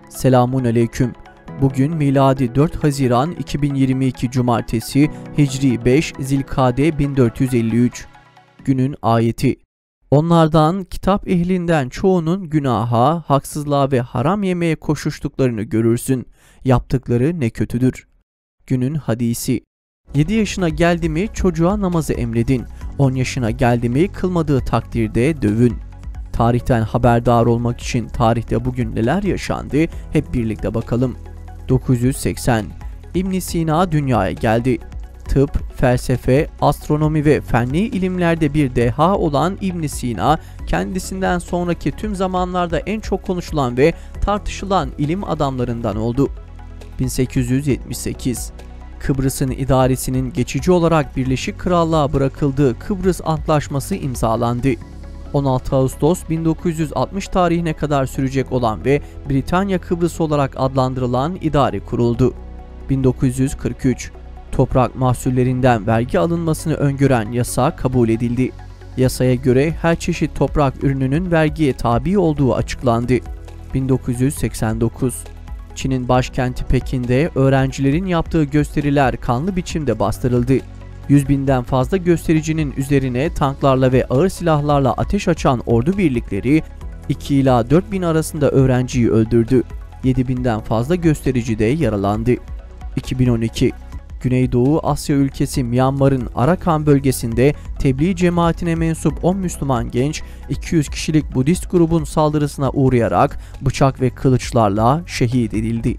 Selamun aleyküm. Bugün miladi 4 Haziran 2022 Cumartesi, Hicri 5 Zilkade 1453. Günün ayeti. Onlardan, kitap ehlinden çoğunun günaha, haksızlığa ve haram yemeye koşuştuklarını görürsün. Yaptıkları ne kötüdür. Günün hadisi. 7 yaşına geldi mi çocuğa namazı emredin. 10 yaşına geldi mi kılmadığı takdirde dövün. Tarihten haberdar olmak için tarihte bugün neler yaşandı hep birlikte bakalım. 980. İbn Sina dünyaya geldi. Tıp, felsefe, astronomi ve fenli ilimlerde bir deha olan İbn Sina, kendisinden sonraki tüm zamanlarda en çok konuşulan ve tartışılan ilim adamlarından oldu. 1878. Kıbrıs'ın idaresinin geçici olarak Birleşik Krallığa bırakıldığı Kıbrıs Antlaşması imzalandı. 16 Ağustos 1960 tarihine kadar sürecek olan ve Britanya Kıbrıs olarak adlandırılan idare kuruldu. 1943. Toprak mahsullerinden vergi alınmasını öngören yasa kabul edildi. Yasaya göre her çeşit toprak ürününün vergiye tabi olduğu açıklandı. 1989. Çin'in başkenti Pekin'de öğrencilerin yaptığı gösteriler kanlı biçimde bastırıldı. 100.000'den fazla göstericinin üzerine tanklarla ve ağır silahlarla ateş açan ordu birlikleri 2 ila 4.000 arasında öğrenciyi öldürdü. 7.000'den fazla gösterici de yaralandı. 2012. Güneydoğu Asya ülkesi Myanmar'ın Arakan bölgesinde tebliğ cemaatine mensup 10 Müslüman genç 200 kişilik Budist grubun saldırısına uğrayarak bıçak ve kılıçlarla şehit edildi.